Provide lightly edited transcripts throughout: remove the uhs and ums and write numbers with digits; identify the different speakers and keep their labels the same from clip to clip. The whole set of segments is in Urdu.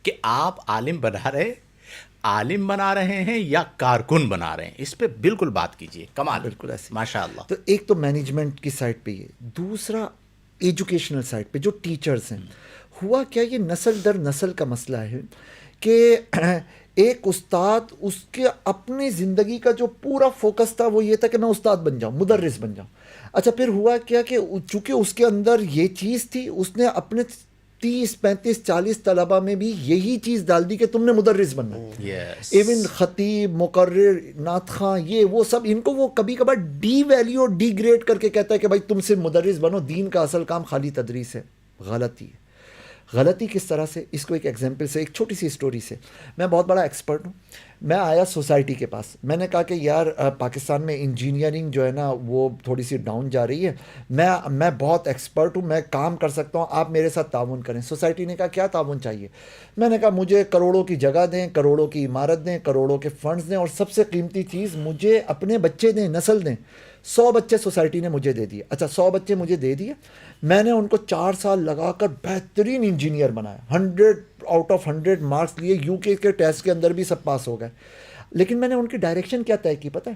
Speaker 1: کہ آپ عالم بنا رہے ہیں یا کارکن بنا رہے ہیں، اس پہ بالکل بات کیجئے. کمال،
Speaker 2: بالکل ایسے.
Speaker 1: ماشاء اللہ.
Speaker 2: تو ایک تو مینجمنٹ کی سائڈ پہ یہ، دوسرا ایجوکیشنل سائڈ پہ جو ٹیچرز ہیں. ہوا کیا، یہ نسل در نسل کا مسئلہ ہے کہ ایک استاد، اس کے اپنی زندگی کا جو پورا فوکس تھا وہ یہ تھا کہ میں استاد بن جاؤں، مدرس بن جاؤں. اچھا پھر ہوا کیا کہ چونکہ اس کے اندر یہ چیز تھی، اس نے اپنے 30 35 40 طلبہ میں بھی یہی چیز ڈال دی کہ تم نے مدرس بننا. ایون خطیب، مقرر، نعت خواں، یہ وہ سب، ان کو وہ کبھی کبھار ڈی ویلیو اور ڈی گریڈ کر کے کہتا ہے کہ بھائی تم سے مدرس بنو، دین کا اصل کام خالی تدریس ہے. غلطی ہے. غلطی کس طرح سے، اس کو ایک ایگزامپل سے، ایک چھوٹی سی اسٹوری سے. میں بہت بڑا ایکسپرٹ ہوں. میں آیا سوسائٹی کے پاس، میں نے کہا کہ یار پاکستان میں انجینئرنگ جو ہے نا وہ تھوڑی سی ڈاؤن جا رہی ہے، میں بہت ایکسپرٹ ہوں، میں کام کر سکتا ہوں، آپ میرے ساتھ تعاون کریں. سوسائٹی نے کہا کیا تعاون چاہیے؟ میں نے کہا مجھے کروڑوں کی جگہ دیں، کروڑوں کی عمارت دیں، کروڑوں کے فنڈز دیں، اور سب سے قیمتی چیز مجھے اپنے بچے دیں، نسل دیں. 100 بچے سوسائٹی نے مجھے دے دیے. اچھا 100 بچے مجھے دے دیے، میں نے ان کو 4 سال لگا کر بہترین انجینئر بنایا. 100 آؤٹ آف 100 مارکس لیے، یو کے ٹیسٹ کے اندر بھی سب پاس ہو گئے. لیکن میں نے ان کی ڈائریکشن کیا طے کی پتہ ہے؟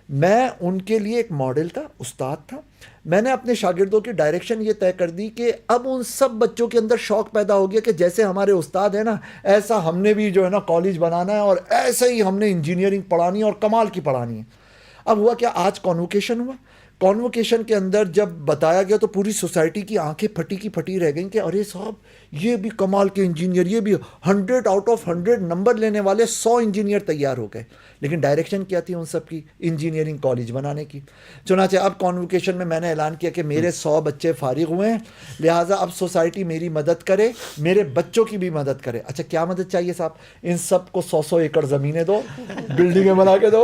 Speaker 2: میں ان کے لیے ایک ماڈل تھا، استاد تھا. میں نے اپنے شاگردوں کی ڈائریکشن یہ طے کر دی کہ اب ان سب بچوں کے اندر شوق پیدا ہو گیا کہ جیسے ہمارے استاد ہیں نا، ایسا ہم نے بھی جو ہے نا کالج بنانا ہے، اور ایسے ہی ہم نے انجینئرنگ پڑھانی ہے، اور کمال کی پڑھانی ہے. اب ہوا کیا، آج کانوکیشن ہوا. کانوکیشن کے اندر جب بتایا گیا تو پوری سوسائٹی کی آنکھیں پھٹی کی پھٹی رہ گئیں کہ ارے صاحب یہ بھی کمال کے انجینئر، یہ بھی 100 آؤٹ آف 100 نمبر لینے والے 100 انجینئر تیار ہو گئے. لیکن ڈائریکشن کیا تھی ان سب کی؟ انجینئرنگ کالج بنانے کی. چنانچہ اب کانوکیشن میں نے اعلان کیا کہ میرے 100 بچے فارغ ہوئے ہیں، لہٰذا اب سوسائٹی میری مدد کرے، میرے بچوں کی بھی مدد کرے. اچھا کیا مدد چاہیے صاحب؟ ان سب کو 100 ایکڑ زمینیں دو، بلڈنگیں بنا کے دو،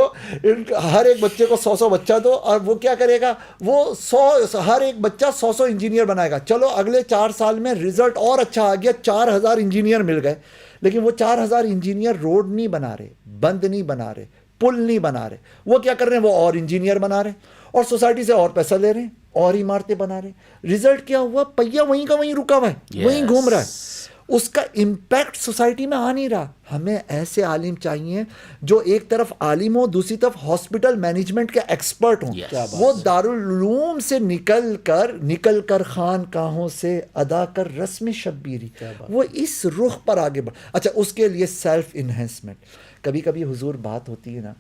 Speaker 2: ہر ایک بچے کو 100 بچہ دو، اور وہ کیا کرے گا؟ وہ 100 ہر ایک بچہ 100 انجینئر بنائے گا. چلو اگلے 4 سال میں رزلٹ اور اچھا آ گیا، 4000 انجینئر مل گئے. لیکن وہ 4000 انجینئر روڈ نہیں بنا رہے، بند نہیں بنا رہے، پل نہیں بنا رہے. وہ کیا کر رہے ہیں؟ وہ اور انجینئر بنا رہے ہیں، اور سوسائٹی سے اور پیسہ لے رہے ہیں، اور عمارتیں بنا رہے ہیں. رزلٹ کیا ہوا؟ پہیہ وہیں کا وہیں رکا ہوا ہے، وہیں گھوم رہا ہے. اس کا امپیکٹ سوسائٹی میں آ نہیں رہا. ہمیں ایسے عالم چاہیے جو ایک طرف عالم ہو، دوسری طرف ہاسپٹل مینجمنٹ کے ایکسپرٹ ہوں. وہ دارالعلوم سے نکل کر خانقاہوں سے ادا کر رسم شبیری، وہ اس رخ پر آگے بڑھ. اچھا اس کے لیے سیلف انہینسمنٹ. کبھی کبھی حضور بات ہوتی ہے نا،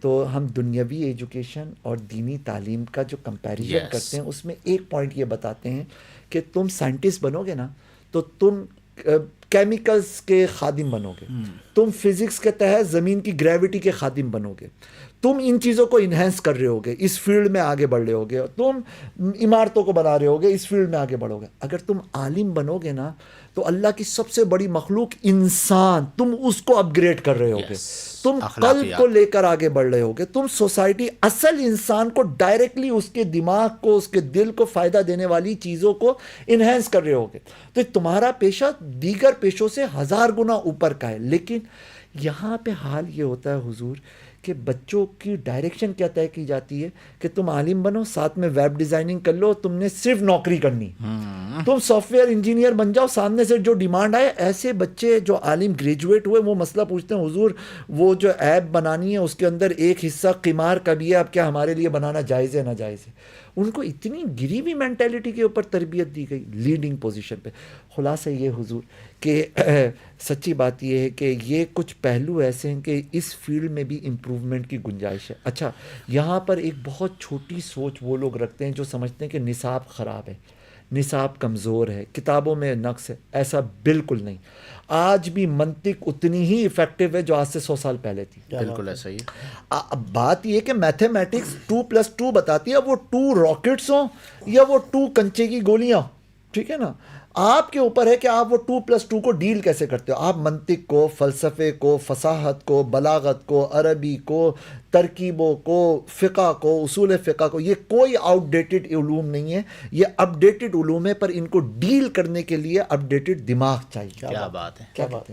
Speaker 2: تو ہم دنیاوی ایجوکیشن اور دینی تعلیم کا جو کمپیریزن کرتے ہیں، اس میں ایک پوائنٹ یہ بتاتے ہیں کہ تم سائنٹسٹ بنو گے نا تو تم کیمیکلز کے خادم بنو گے، تم فزکس کے تحت زمین کی گریوٹی کے خادم بنو گے، تم ان چیزوں کو انہینس کر رہے ہوگے، اس فیلڈ میں آگے بڑھ رہے ہوگے، تم عمارتوں کو بنا رہے ہوگے، اس فیلڈ میں آگے بڑھو گے. اگر تم عالم بنو گے نا تو اللہ کی سب سے بڑی مخلوق انسان، تم اس کو اپ گریڈ کر رہے ہوگے، تم قلب کو لے کر آگے بڑھ رہے ہوگے، تم سوسائٹی اصل انسان کو ڈائریکٹلی اس کے دماغ کو، اس کے دل کو فائدہ دینے والی چیزوں کو انہینس کر رہے ہوگے. تو تمہارا پیشہ دیگر پیشوں سے 1000 گنا اوپر کا ہے. لیکن یہاں پہ حال یہ ہوتا ہے حضور کہ بچوں کی ڈائریکشن کیا طے کی جاتی ہے کہ تم عالم بنو، ساتھ میں ویب ڈیزائننگ کر لو، تم نے صرف نوکری کرنی، تم سافٹ ویئر انجینئر بن جاؤ، سامنے سے جو ڈیمانڈ آئے. ایسے بچے جو عالم گریجویٹ ہوئے وہ مسئلہ پوچھتے ہیں حضور وہ جو ایپ بنانی ہے اس کے اندر ایک حصہ قمار کا بھی ہے، اب کیا ہمارے لیے بنانا جائز ہے ناجائز ہے؟ ان کو اتنی گری ہوئی مینٹیلٹی کے اوپر تربیت دی گئی لیڈنگ پوزیشن پہ. خلاصہ یہ حضور کہ سچی بات یہ ہے کہ یہ کچھ پہلو ایسے ہیں کہ اس فیلڈ میں بھی امپروومنٹ کی گنجائش ہے. اچھا یہاں پر ایک بہت چھوٹی سوچ وہ لوگ رکھتے ہیں جو سمجھتے ہیں کہ نصاب خراب ہے، نصاب کمزور ہے، کتابوں میں نقص ہے. ایسا بالکل نہیں. آج بھی منطق اتنی ہی افیکٹو ہے جو آج سے 100 سال پہلے تھی.
Speaker 1: بالکل ایسا ہی.
Speaker 2: بات یہ کہ میتھمیٹکس 2+2 بتاتی ہے، وہ 2 راکٹس ہوں یا وہ 2 کنچے کی گولیاں، ٹھیک ہے نا، آپ کے اوپر ہے کہ آپ وہ 2+2 کو ڈیل کیسے کرتے ہو. آپ منطق کو، فلسفے کو، فصاحت کو، بلاغت کو، عربی کو، ترکیبوں کو، فقہ کو، اصول فقہ کو، یہ کوئی آؤٹ ڈیٹڈ علوم نہیں ہے، یہ اپ ڈیٹڈ علوم ہے، پر ان کو ڈیل کرنے کے لیے اپ ڈیٹڈ دماغ چاہیے.
Speaker 1: کیا بات ہے.
Speaker 2: کیا بات ہے.